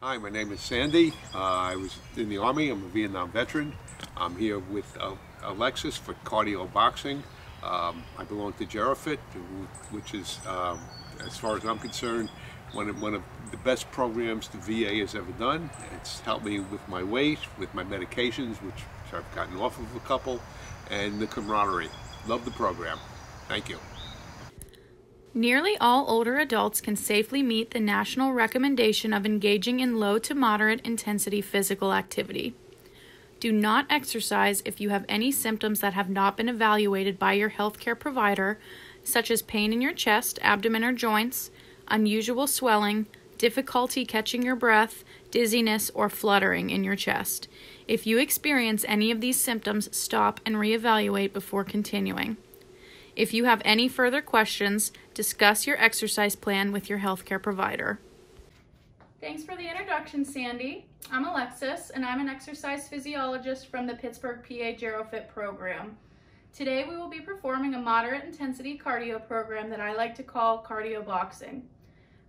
Hi, my name is Sandy. I was in the Army. I'm a Vietnam veteran. I'm here with Alexis for cardio boxing. I belong to Gerofit, which is, as far as I'm concerned, one of the best programs the VA has ever done. It's helped me with my weight, with my medications, which I've gotten off of a couple, and the camaraderie. Love the program. Thank you. Nearly all older adults can safely meet the national recommendation of engaging in low to moderate intensity physical activity. Do not exercise if you have any symptoms that have not been evaluated by your healthcare provider, such as pain in your chest, abdomen, or joints, unusual swelling, difficulty catching your breath, dizziness, or fluttering in your chest. If you experience any of these symptoms, stop and reevaluate before continuing. If you have any further questions, discuss your exercise plan with your healthcare provider. Thanks for the introduction, Sandy. I'm Alexis, and I'm an exercise physiologist from the Pittsburgh, PA Gerofit program. Today we will be performing a moderate intensity cardio program that I like to call cardio boxing.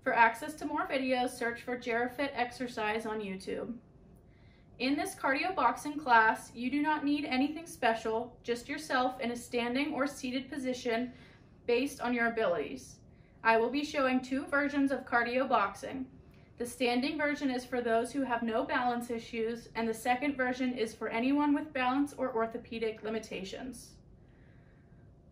For access to more videos, search for Gerofit exercise on YouTube. In this cardio boxing class, you do not need anything special, just yourself in a standing or seated position based on your abilities. I will be showing two versions of cardio boxing. The standing version is for those who have no balance issues, and the second version is for anyone with balance or orthopedic limitations.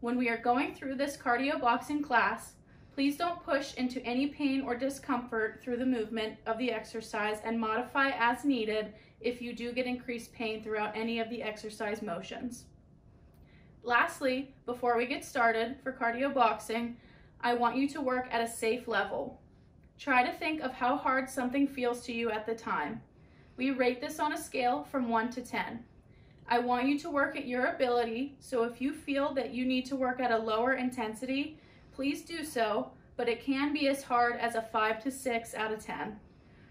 When we are going through this cardio boxing class, please don't push into any pain or discomfort through the movement of the exercise, and modify as needed if you do get increased pain throughout any of the exercise motions. Lastly, before we get started for cardio boxing, I want you to work at a safe level. Try to think of how hard something feels to you at the time. We rate this on a scale from 1 to 10. I want you to work at your ability, so if you feel that you need to work at a lower intensity, please do so, but it can be as hard as a 5 to 6 out of 10,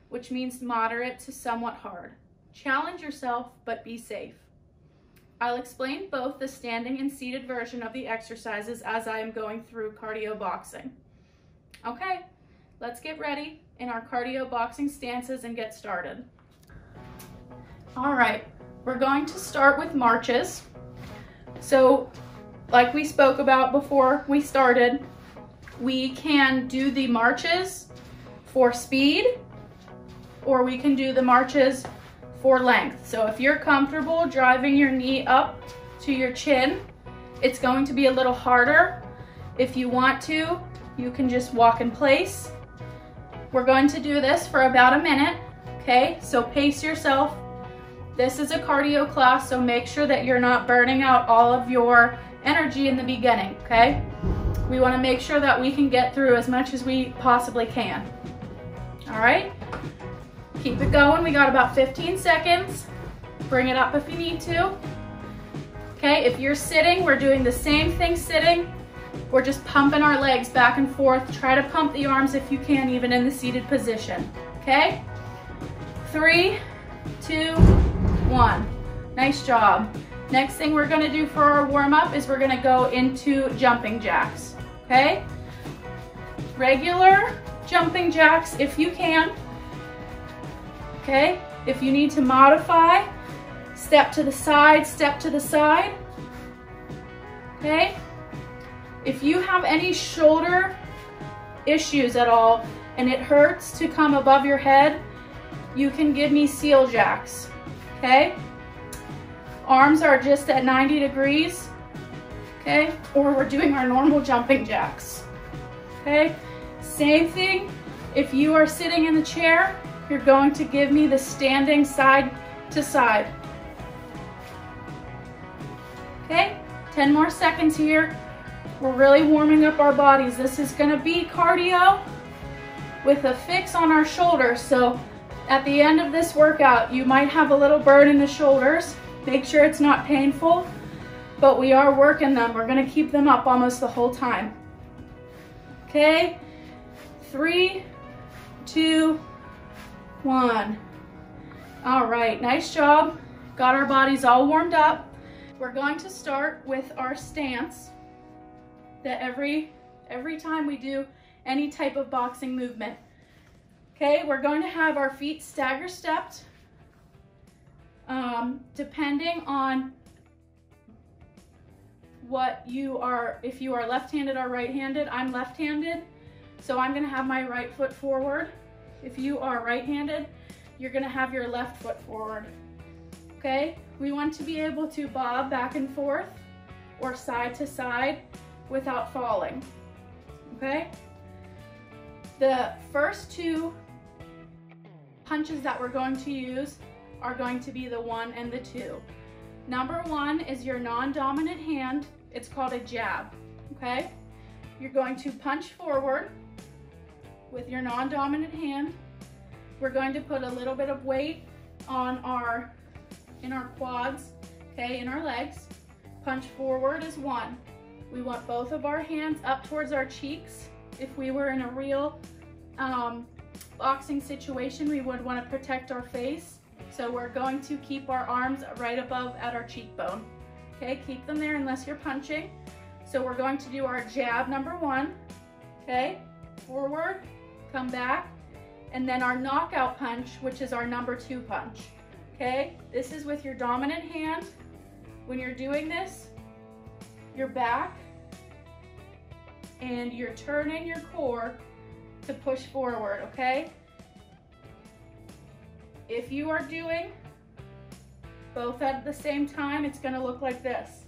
which means moderate to somewhat hard. Challenge yourself, but be safe. I'll explain both the standing and seated version of the exercises as I am going through cardio boxing. Okay, let's get ready in our cardio boxing stances and get started. All right, we're going to start with marches. So, like we spoke about before we started, we can do the marches for speed, or we can do the marches for length. So if you're comfortable driving your knee up to your chin, it's going to be a little harder. If you want to, you can just walk in place. We're going to do this for about a minute, okay? So pace yourself. This is a cardio class, so make sure that you're not burning out all of your energy in the beginning, okay? We want to make sure that we can get through as much as we possibly can. All right? Keep it going. We got about 15 seconds. Bring it up if you need to. Okay, if you're sitting, we're doing the same thing sitting. We're just pumping our legs back and forth. Try to pump the arms if you can, even in the seated position. Okay? 3, 2, 1. Nice job. Next thing we're gonna do for our warm-up is we're gonna go into jumping jacks. Okay? Regular jumping jacks if you can. Okay, if you need to modify, step to the side, step to the side. Okay, if you have any shoulder issues at all and it hurts to come above your head, you can give me seal jacks. Okay, arms are just at 90 degrees. Okay, or we're doing our normal jumping jacks. Okay, same thing if you are sitting in the chair. You're going to give me the standing side to side. Okay, 10 more seconds here. We're really warming up our bodies. This is gonna be cardio with a fix on our shoulders. So at the end of this workout, you might have a little burn in the shoulders. Make sure it's not painful, but we are working them. We're gonna keep them up almost the whole time. Okay, 3, 2, 1. All right, nice job. Got our bodies all warmed up. We're going to start with our stance that every time we do any type of boxing movement. Okay, we're going to have our feet stagger stepped. Depending on what you are, if you are left-handed or right-handed. I'm left-handed, so I'm gonna have my right foot forward. If you are right-handed, you're gonna have your left foot forward. Okay, we want to be able to bob back and forth or side to side without falling. Okay, the first two punches that we're going to use are going to be the 1 and the 2. Number 1 is your non-dominant hand. It's called a jab, okay? You're going to punch forward with your non-dominant hand. We're going to put a little bit of weight on in our quads, okay, in our legs. Punch forward is 1. We want both of our hands up towards our cheeks. If we were in a real boxing situation, we would want to protect our face. So we're going to keep our arms right above at our cheekbone. Okay, keep them there unless you're punching. So we're going to do our jab number 1. Okay, forward, come back, and then our knockout punch, which is our number 2 punch. Okay, this is with your dominant hand. When you're doing this, you're back and you're turning your core to push forward, okay? If you are doing both at the same time, it's gonna look like this,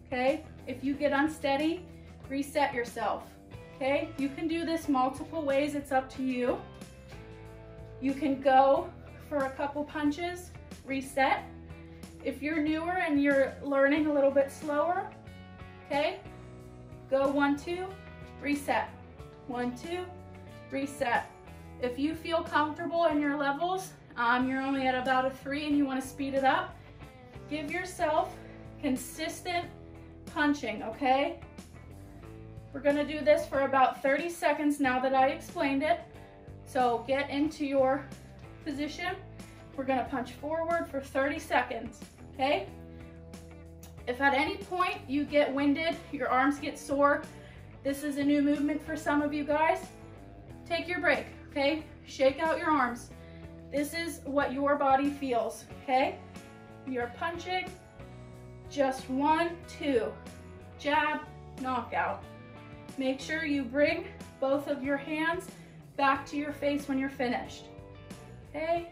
okay? If you get unsteady, reset yourself, okay? You can do this multiple ways, it's up to you. You can go for a couple punches, reset. If you're newer and you're learning a little bit slower, okay? Go 1, 2, reset. 1, 2, reset. If you feel comfortable in your levels, you're only at about a 3 and you want to speed it up, give yourself consistent punching, okay? We're going to do this for about 30 seconds now that I explained it. So get into your position. We're going to punch forward for 30 seconds, okay? If at any point you get winded, your arms get sore, this is a new movement for some of you guys, take your break, okay? Shake out your arms. This is what your body feels, okay? You're punching, just 1, 2, jab, knockout. Make sure you bring both of your hands back to your face when you're finished, okay?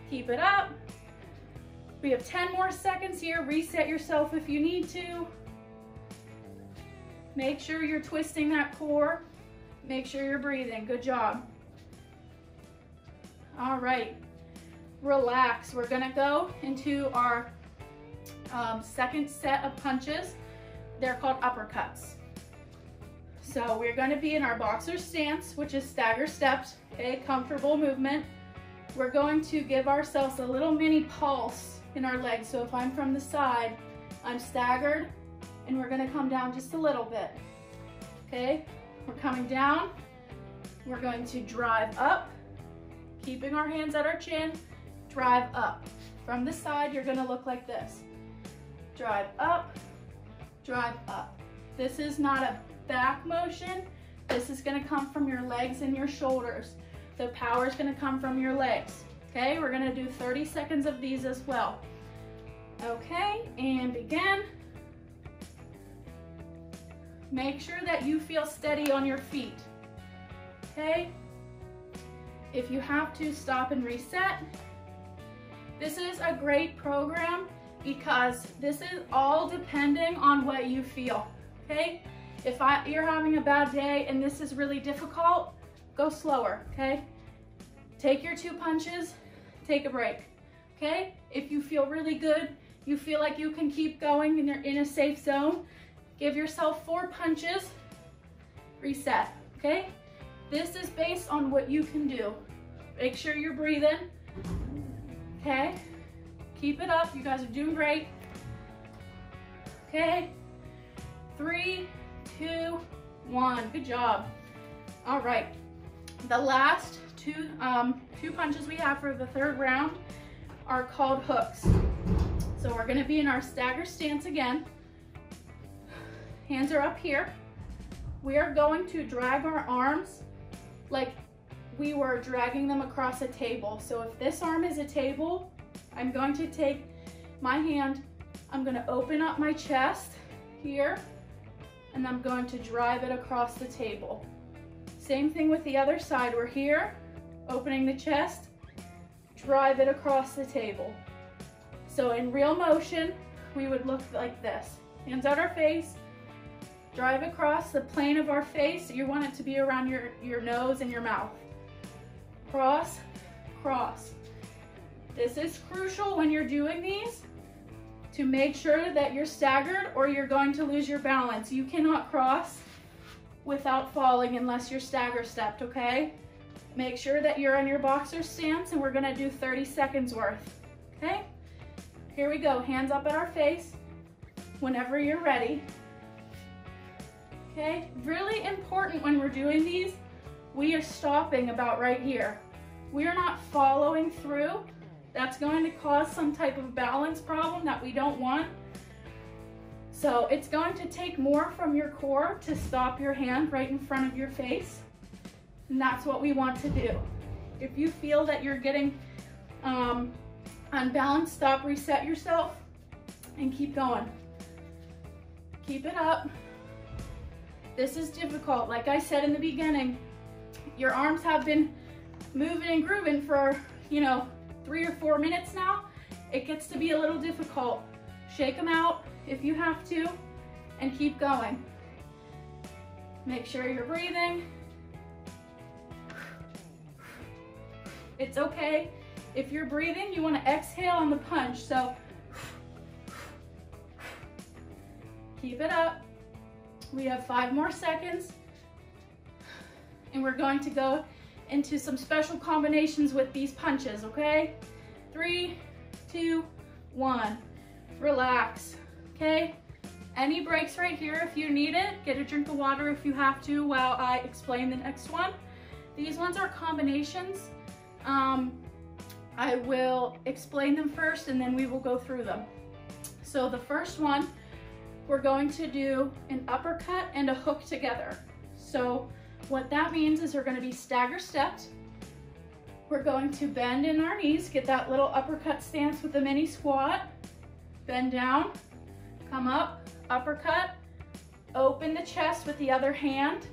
Keep it up. We have 10 more seconds here. Reset yourself if you need to. Make sure you're twisting that core. Make sure you're breathing. Good job. All right, relax. We're gonna go into our second set of punches. They're called uppercuts. So we're gonna be in our boxer stance, which is stagger steps, okay, comfortable movement. We're going to give ourselves a little mini pulse in our legs. So if I'm from the side, I'm staggered, and we're gonna come down just a little bit, okay? We're coming down, we're going to drive up, keeping our hands at our chin, drive up. From the side, you're gonna look like this. Drive up, drive up. This is not a back motion. This is gonna come from your legs and your shoulders. The power is gonna come from your legs. Okay, we're gonna do 30 seconds of these as well. Okay, and begin. Make sure that you feel steady on your feet. Okay? If you have to, stop and reset. This is a great program because this is all depending on what you feel, okay? If you're having a bad day and this is really difficult, go slower, okay? Take your 2 punches, take a break, okay? If you feel really good, you feel like you can keep going and you're in a safe zone, give yourself 4 punches, reset, okay? This is based on what you can do. Make sure you're breathing, okay? Keep it up, you guys are doing great. Okay, 3, 2, 1, good job. All right, the last two punches we have for the 3rd round are called hooks. So we're gonna be in our stagger stance again. Hands are up here. We are going to drag our arms like we were dragging them across a table. So if this arm is a table, I'm going to take my hand, I'm going to open up my chest here, and I'm going to drive it across the table. Same thing with the other side. We're here, opening the chest, drive it across the table. So in real motion, we would look like this. Hands out our face, drive across the plane of our face. You want it to be around your nose and your mouth. Cross, cross. This is crucial when you're doing these to make sure that you're staggered or you're going to lose your balance. You cannot cross without falling unless you're stagger stepped, okay? Make sure that you're in your boxer stance, and we're gonna do 30 seconds worth, okay? Here we go, hands up at our face whenever you're ready. Okay, really important when we're doing these, we are stopping about right here. We are not following through. That's going to cause some type of balance problem that we don't want. So it's going to take more from your core to stop your hand right in front of your face. And that's what we want to do. If you feel that you're getting unbalanced, stop, reset yourself, and keep going. Keep it up. This is difficult. Like I said in the beginning, your arms have been moving and grooving for, 3 or 4 minutes now. It gets to be a little difficult. Shake them out if you have to, and keep going. Make sure you're breathing. It's okay. If you're breathing, you want to exhale on the punch. So keep it up. We have 5 more seconds, and we're going to go into some special combinations with these punches, okay? 3, 2, 1. Relax, okay? Any breaks right here if you need it. Get a drink of water if you have to while I explain the next one. These ones are combinations. I will explain them first, and then we will go through them. So the first one, we're going to do an uppercut and a hook together. So what that means is we're going to be stagger stepped. We're going to bend in our knees, get that little uppercut stance with a mini squat. Bend down, come up, uppercut, open the chest with the other hand,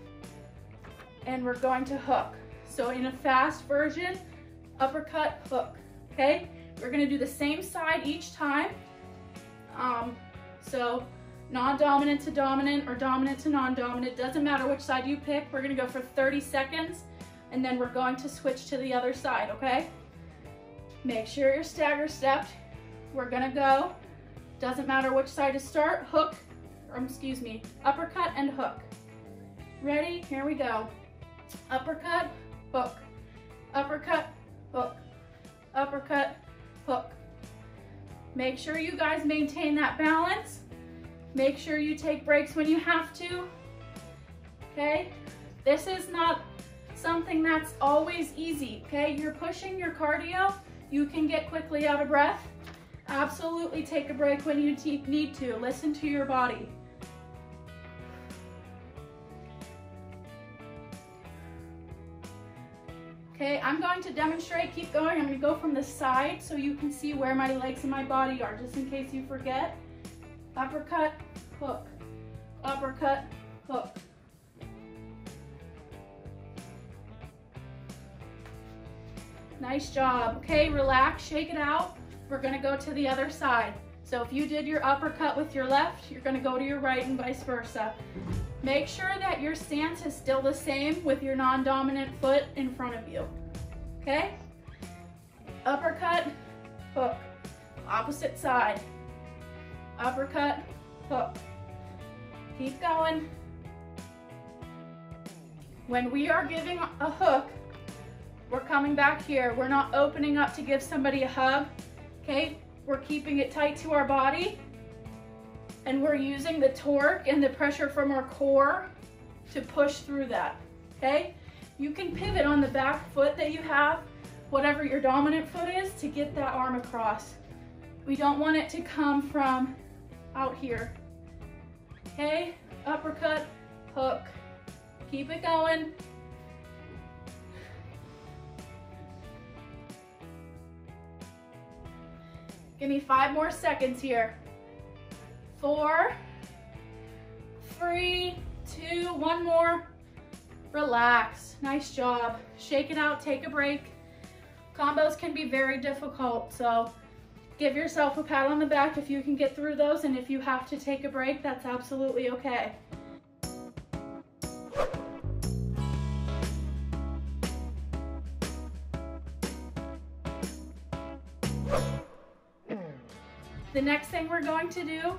and we're going to hook. So in a fast version, uppercut, hook, okay? We're gonna do the same side each time. So non-dominant to dominant or dominant to non-dominant, doesn't matter which side you pick. We're gonna go for 30 seconds, and then we're going to switch to the other side, okay? Make sure you're stagger stepped. We're gonna go, doesn't matter which side to start, hook, uppercut and hook. Ready? Here we go. Uppercut, hook, uppercut, hook, uppercut, hook. Make sure you guys maintain that balance. Make sure you take breaks when you have to, okay? This is not something that's always easy, okay? You're pushing your cardio, you can get quickly out of breath. Absolutely take a break when you need to. Listen to your body. Okay, I'm going to demonstrate, keep going. I'm gonna go from the side so you can see where my legs and my body are, just in case you forget. Uppercut, hook, uppercut, hook. Nice job. Okay, relax, shake it out. We're gonna go to the other side. So if you did your uppercut with your left, you're gonna go to your right and vice versa. Make sure that your stance is still the same with your non-dominant foot in front of you, okay? Uppercut, hook, opposite side. Uppercut, hook. Keep going. When we are giving a hook, we're coming back here. We're not opening up to give somebody a hug, okay? We're keeping it tight to our body, and we're using the torque and the pressure from our core to push through that, okay? You can pivot on the back foot that you have, whatever your dominant foot is, to get that arm across. We don't want it to come from out here, okay? Uppercut, hook. Keep it going. Give me 5 more seconds here. 4, 3, 2, 1 more. Relax, nice job. Shake it out, take a break. Combos can be very difficult, so give yourself a pat on the back if you can get through those, and if you have to take a break, that's absolutely okay. The next thing we're going to do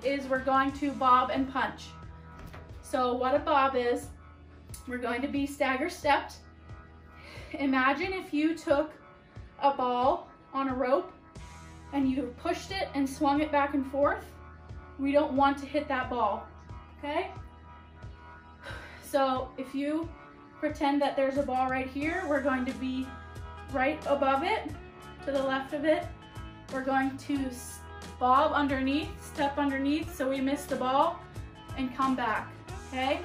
is we're going to bob and punch. So what a bob is, we're going to be stagger stepped. Imagine if you took a ball on a rope and you pushed it and swung it back and forth. We don't want to hit that ball, okay? So if you pretend that there's a ball right here, we're going to be right above it, to the left of it. We're going to bob underneath, step underneath so we miss the ball and come back, okay?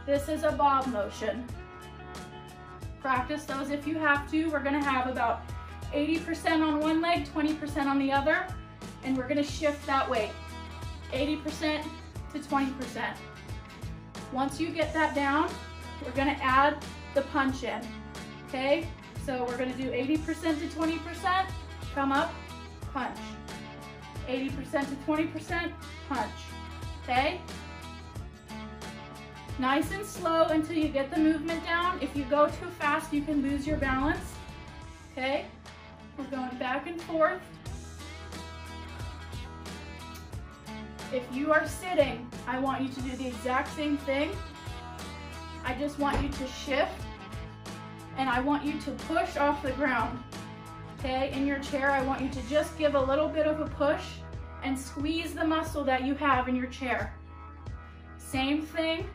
This is a bob motion. Practice those if you have to. We're gonna have about 80% on one leg, 20% on the other, and we're gonna shift that weight, 80% to 20%. Once you get that down, we're gonna add the punch in, okay? So we're gonna do 80% to 20%, come up, punch. 80% to 20%, punch, okay? Nice and slow until you get the movement down. If you go too fast, you can lose your balance, okay? We're going back and forth. If you are sitting, I want you to do the exact same thing. I just want you to shift, and I want you to push off the ground. Okay, in your chair, I want you to just give a little bit of a push and squeeze the muscle that you have in your chair. Same thing.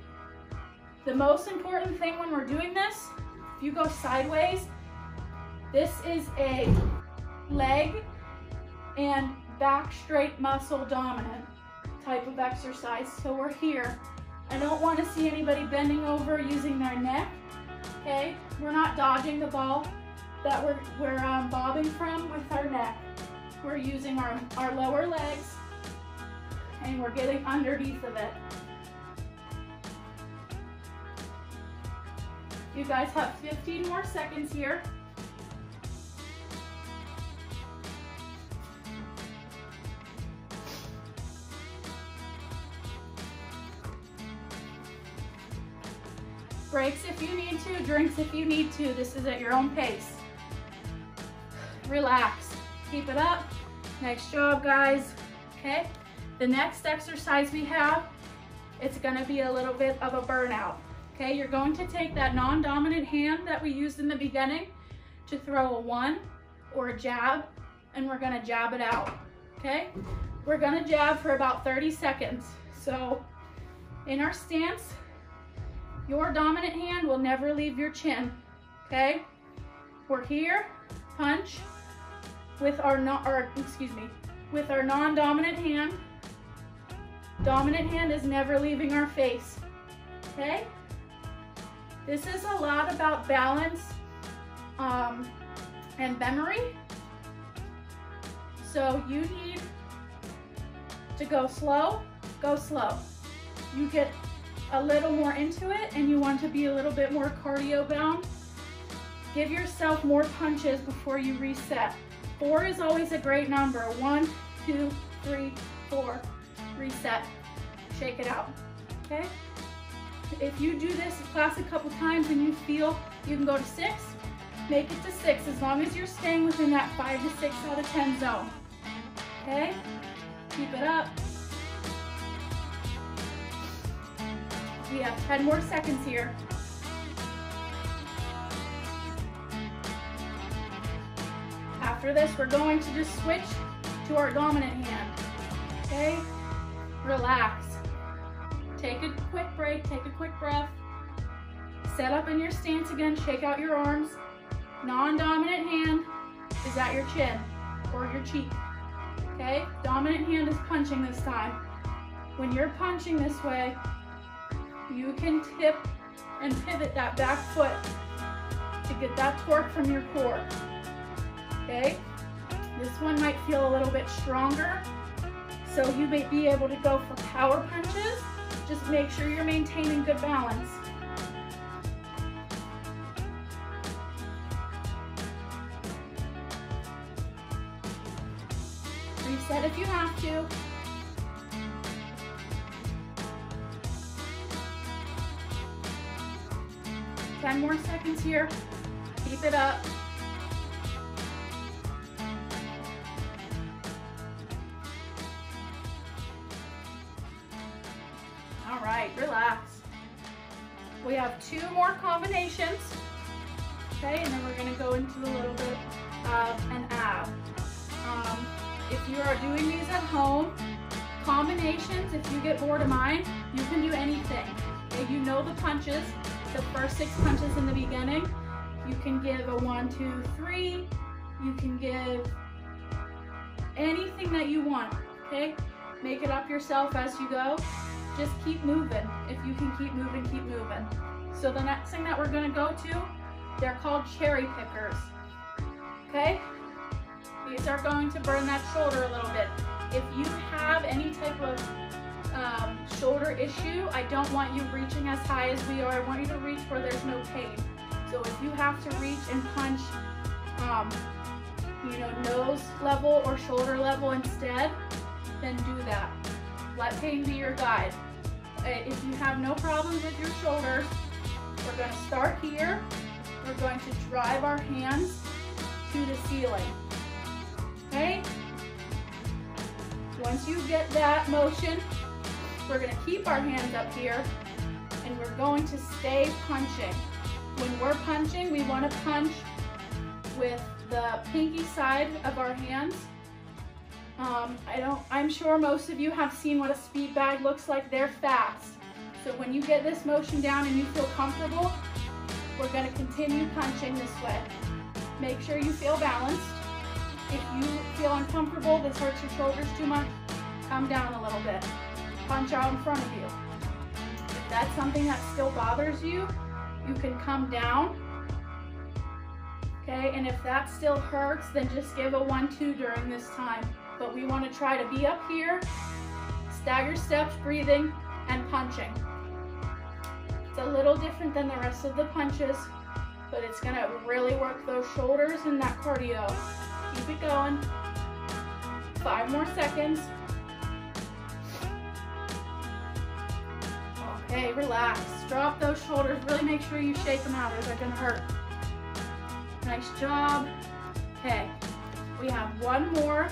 The most important thing when we're doing this, if you go sideways, this is a leg and back straight muscle dominant type of exercise. So we're here. I don't want to see anybody bending over using their neck. Okay, we're not dodging the ball that we're bobbing from with our neck. We're using our lower legs and we're getting underneath of it. You guys have 15 more seconds here. Breaks if you need to, drinks if you need to. This is at your own pace. Relax, keep it up. Nice job, guys, okay? The next exercise we have, it's gonna be a little bit of a burnout, okay? You're going to take that non-dominant hand that we used in the beginning to throw a 1 or a jab, and we're gonna jab it out, okay? We're gonna jab for about 30 seconds. So in our stance, your dominant hand will never leave your chin, okay? We're here, punch, with our non-dominant hand. Dominant hand is never leaving our face, okay? This is a lot about balance and memory. So you need to go slow, go slow. You get a little more into it and you want to be a little bit more cardio bound. Give yourself more punches before you reset. 4 is always a great number. 1, 2, 3, 4. Reset. Shake it out. Okay? If you do this class a couple times and you feel you can go to 6, make it to 6 as long as you're staying within that 5 to 6 out of 10 zone. Okay? Keep it up. We have 10 more seconds here. After this, we're going to just switch to our dominant hand, okay? Relax. Take a quick break, take a quick breath. Set up in your stance again, shake out your arms. Non-dominant hand is at your chin or your cheek, okay? Dominant hand is punching this time. When you're punching this way, you can tip and pivot that back foot to get that torque from your core, okay? This one might feel a little bit stronger, so you may be able to go for power punches. Just make sure you're maintaining good balance. Reset if you have to. Ten more seconds here. Keep it up. All right, relax. We have 2 more combinations. Okay, and then we're gonna go into a little bit of an ab. If you are doing these at home, combinations, if you get bored of mine, you can do anything. Okay, you know the punches, the first 6 punches in the beginning. You can give a 1, 2, 3. You can give anything that you want, okay? Make it up yourself as you go. Just keep moving. If you can keep moving, keep moving. So the next thing that we're gonna go to, they're called cherry pickers, okay? These are going to burn that shoulder a little bit. If you have any type of shoulder issue, I don't want you reaching as high as we are. I want you to reach where there's no pain. So if you have to reach and punch, you know, nose level or shoulder level instead, then do that. Let pain be your guide. If you have no problems with your shoulders, we're going to start here. We're going to drive our hands to the ceiling. Okay? Once you get that motion, we're going to keep our hands up here and we're going to stay punching. When we're punching, we want to punch with the pinky side of our hands. I'm sure most of you have seen what a speed bag looks like. They're fast. So when you get this motion down and you feel comfortable, we're going to continue punching this way. Make sure you feel balanced. If you feel uncomfortable, this hurts your shoulders too much, come down a little bit. Punch out in front of you. If that's something that still bothers you, you can come down. Okay, and if that still hurts, then just give a 1, 2 during this time. But we want to try to be up here, stagger steps, breathing, and punching. It's a little different than the rest of the punches, but it's going to really work those shoulders and that cardio. Keep it going. 5 more seconds. Okay, relax. Drop those shoulders. Really make sure you shake them out or they're going to hurt. Nice job. Okay, we have 1 more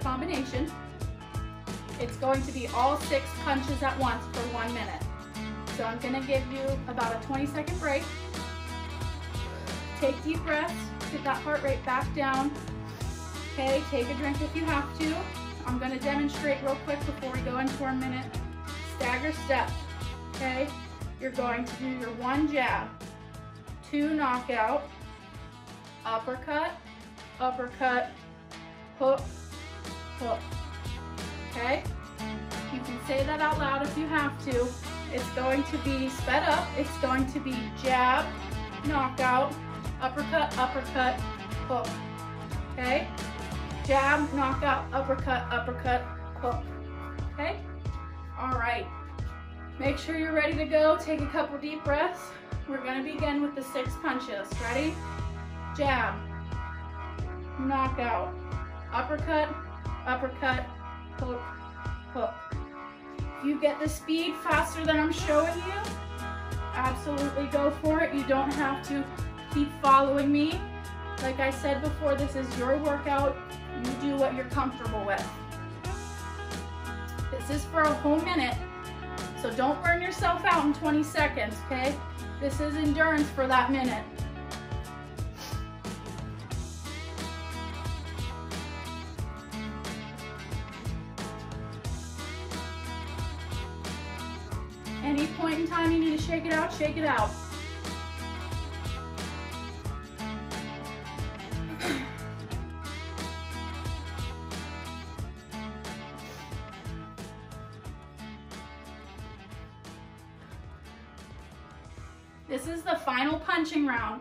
combination. It's going to be all 6 punches at once for 1 minute. So I'm going to give you about a 20-second break. Take deep breaths. Get that heart rate back down. Okay, take a drink if you have to. I'm going to demonstrate real quick before we go into our minute. Stagger steps. Okay, you're going to do your 1 jab, 2 knockout, uppercut, uppercut, hook, hook. Okay? You can say that out loud if you have to. It's going to be sped up. It's going to be jab, knockout, uppercut, uppercut, hook. Okay? Jab, knockout, uppercut, uppercut, hook. Okay? All right. Make sure you're ready to go. Take a couple deep breaths. We're going to begin with the 6 punches. Ready? Jab, knockout, uppercut, uppercut, hook, hook. If you get the speed faster than I'm showing you, absolutely go for it. You don't have to keep following me. Like I said before, this is your workout. You do what you're comfortable with. This is for a whole minute, so don't burn yourself out in 20 seconds, okay? This is endurance for that minute. Any point in time you need to shake it out, shake it out. This is the final punching round.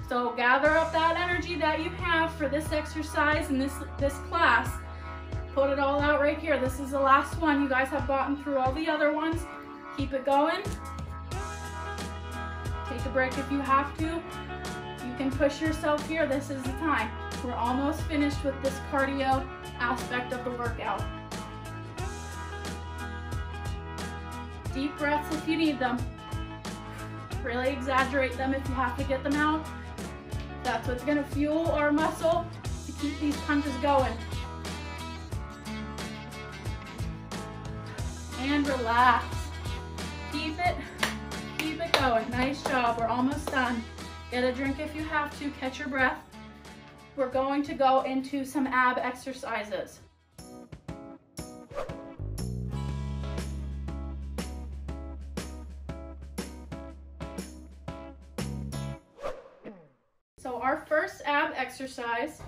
So gather up that energy that you have for this exercise and this class. Put it all out right here. This is the last one. You guys have gotten through all the other ones. Keep it going. Take a break if you have to. You can push yourself here. This is the time. We're almost finished with this cardio aspect of the workout. Deep breaths if you need them. Really exaggerate them if you have to get them out. That's what's gonna fuel our muscle to keep these punches going. And relax. Keep it going. Nice job, we're almost done. Get a drink if you have to, catch your breath. We're going to go into some ab exercises. So our first ab exercise,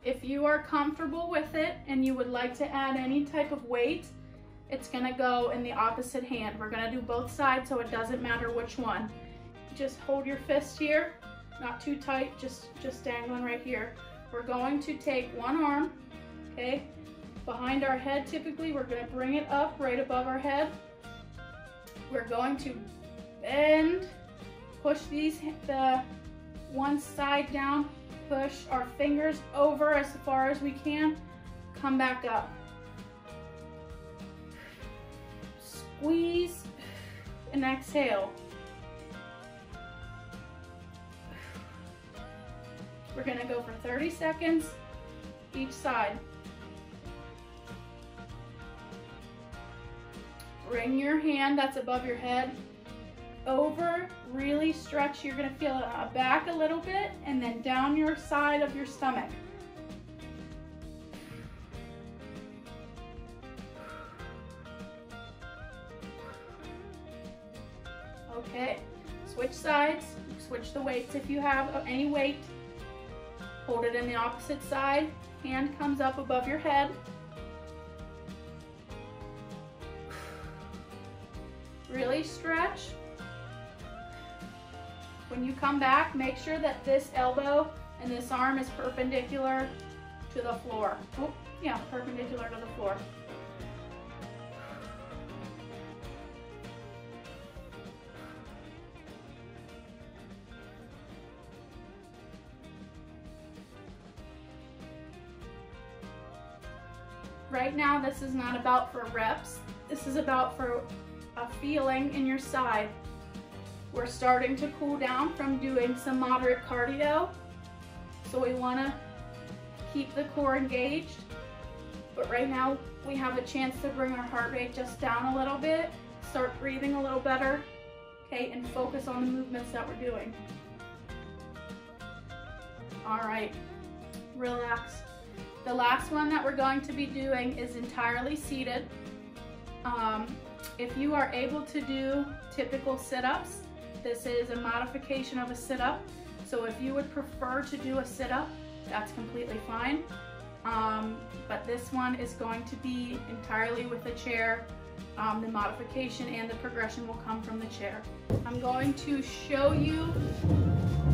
if you are comfortable with it and you would like to add any type of weight, it's gonna go in the opposite hand. We're gonna do both sides so it doesn't matter which one. Just hold your fist here, not too tight, just dangling right here. We're going to take one arm, okay, behind our head typically. We're gonna bring it up right above our head. We're going to bend, push the one side down, push our fingers over as far as we can, come back up. Squeeze and exhale. We're gonna go for 30 seconds each side. Bring your hand that's above your head over, really stretch. You're gonna feel it back a little bit and then down your side of your stomach. Okay, switch sides, switch the weights if you have any weight. Hold it in the opposite side, hand comes up above your head. Really stretch. When you come back, make sure that this elbow and this arm is perpendicular to the floor. Oh, yeah, perpendicular to the floor. Right now, this is not about for reps. This is about for a feeling in your side. We're starting to cool down from doing some moderate cardio. So we wanna keep the core engaged. But right now, we have a chance to bring our heart rate just down a little bit, start breathing a little better, okay, and focus on the movements that we're doing. All right, relax. The last one that we're going to be doing is entirely seated. If you are able to do typical sit-ups, this is a modification of a sit-up. So if you would prefer to do a sit-up, that's completely fine. But this one is going to be entirely with a chair. The modification and the progression will come from the chair. I'm going to show you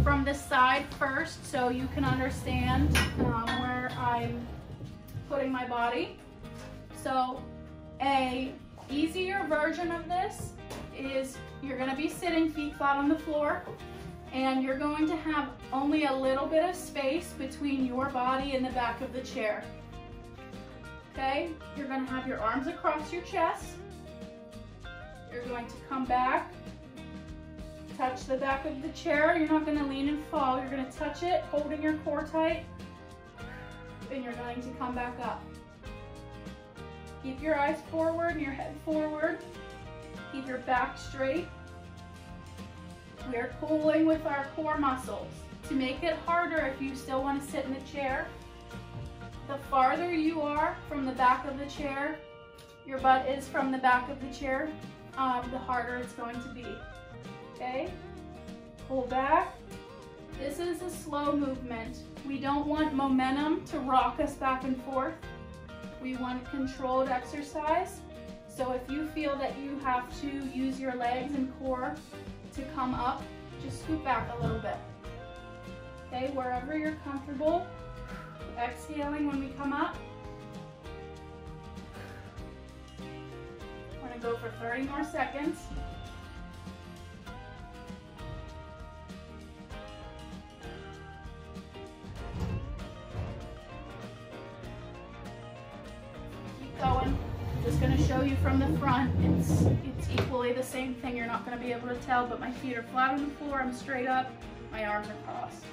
from the side first so you can understand where I'm putting my body. So a easier version of this is you're going to be sitting feet flat on the floor and you're going to have only a little bit of space between your body and the back of the chair. Okay, you're going to have your arms across your chest. You're going to come back, touch the back of the chair. You're not going to lean and fall. You're going to touch it, holding your core tight, and you're going to come back up. Keep your eyes forward and your head forward. Keep your back straight. We're pulling with our core muscles. To make it harder, if you still want to sit in the chair, the farther you are from the back of the chair, your butt is from the back of the chair, the harder it's going to be. Okay? Pull back. This is a slow movement. We don't want momentum to rock us back and forth. We want controlled exercise. So if you feel that you have to use your legs and core to come up, just scoot back a little bit. Okay, wherever you're comfortable. Exhaling when we come up. We're gonna go for 30 more seconds. Keep going. Just going to show you from the front. It's equally the same thing. You're not going to be able to tell, but my feet are flat on the floor. I'm straight up. My arms are crossed.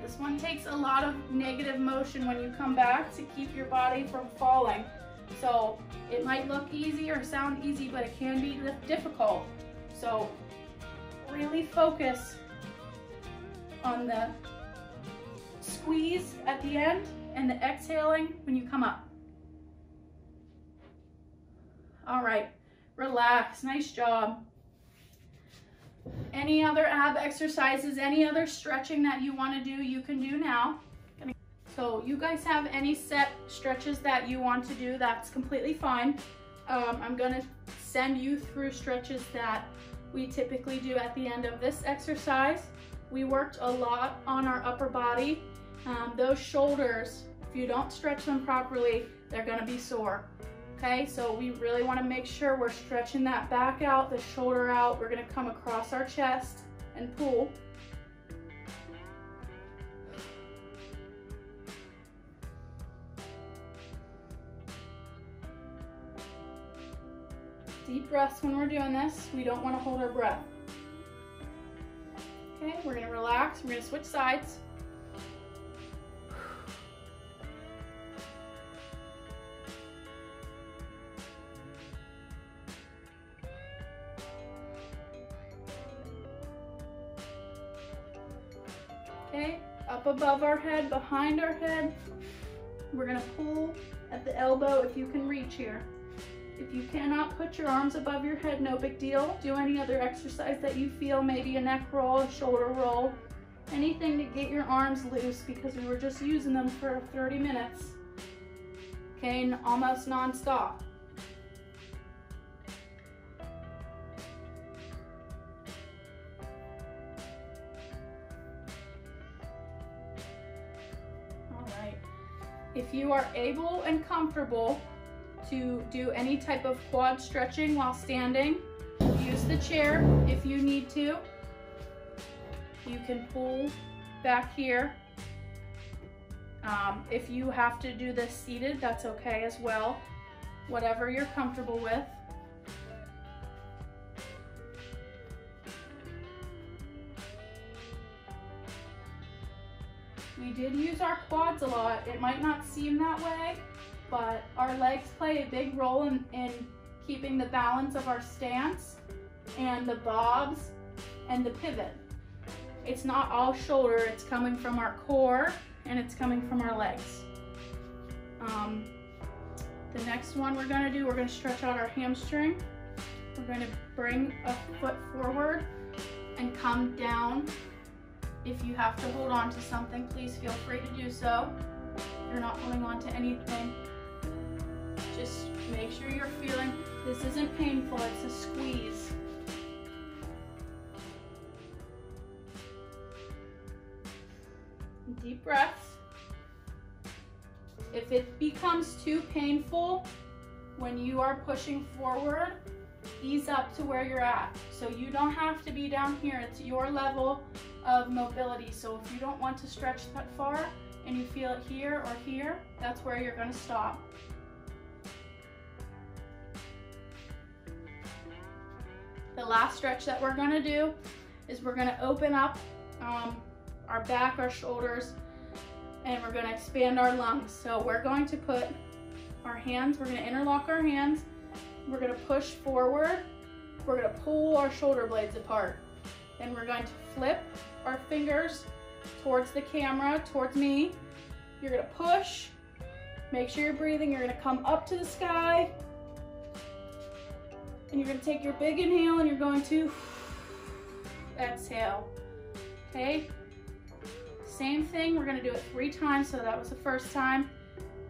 This one takes a lot of negative motion when you come back to keep your body from falling. So it might look easy or sound easy, but it can be difficult. So really focus on the squeeze at the end and the exhaling when you come up. All right, relax, nice job. Any other ab exercises, any other stretching that you want to do, you can do now. So you guys have any set stretches that you want to do, that's completely fine. I'm gonna send you through stretches that we typically do at the end of this exercise. We worked a lot on our upper body. Those shoulders, if you don't stretch them properly, they're gonna be sore. Okay, so we really wanna make sure we're stretching that back out, the shoulder out. We're gonna come across our chest and pull. Deep breaths when we're doing this. We don't wanna hold our breath. Okay, we're gonna relax. We're gonna switch sides. Okay, up above our head, behind our head. We're gonna pull at the elbow if you can reach here. If you cannot put your arms above your head, no big deal. Do any other exercise that you feel, maybe a neck roll, a shoulder roll, anything to get your arms loose because we were just using them for 30 minutes. Okay, and almost non-stop. All right. If you are able and comfortable to do any type of quad stretching while standing, use the chair if you need to. You can pull back here. If you have to do this seated, that's okay as well. Whatever you're comfortable with. We did use our quads a lot. It might not seem that way, but our legs play a big role in keeping the balance of our stance and the bobs and the pivot. It's not all shoulder, it's coming from our core and it's coming from our legs. The next one we're gonna do, we're gonna stretch out our hamstring. We're gonna bring a foot forward and come down. If you have to hold on to something, please feel free to do so. If you're not holding on to anything, just make sure you're feeling, this isn't painful, it's a squeeze. Deep breaths. If it becomes too painful when you are pushing forward, ease up to where you're at. So you don't have to be down here, it's your level of mobility. So if you don't want to stretch that far and you feel it here or here, that's where you're gonna stop. The last stretch that we're gonna do is we're gonna open up our back, our shoulders, and we're gonna expand our lungs. So we're going to put our hands, we're gonna interlock our hands, we're gonna push forward, we're gonna pull our shoulder blades apart. Then we're going to flip our fingers towards the camera, towards me. You're gonna push, make sure you're breathing, you're gonna come up to the sky, and you're gonna take your big inhale and you're going to exhale, okay? Same thing, we're gonna do it 3 times, so that was the first time.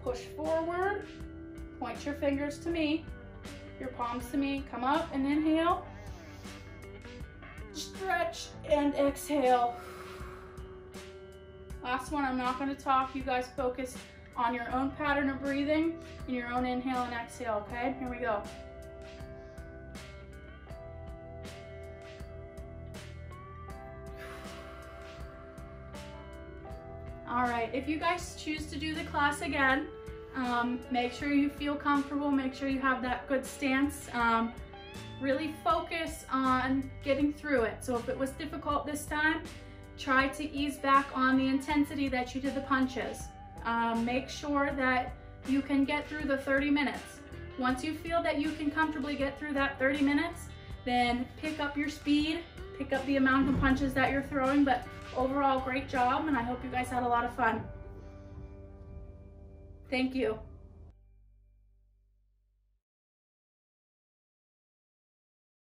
Push forward, point your fingers to me, your palms to me. Come up and inhale. Stretch and exhale. Last one, I'm not gonna talk. You guys focus on your own pattern of breathing and your own inhale and exhale, okay? Here we go. All right, if you guys choose to do the class again, make sure you feel comfortable, make sure you have that good stance. Really focus on getting through it. So if it was difficult this time, try to ease back on the intensity that you did the punches. Make sure that you can get through the 30 minutes. Once you feel that you can comfortably get through that 30 minutes, then pick up your speed, pick up the amount of punches that you're throwing, but overall, great job, and I hope you guys had a lot of fun. Thank you.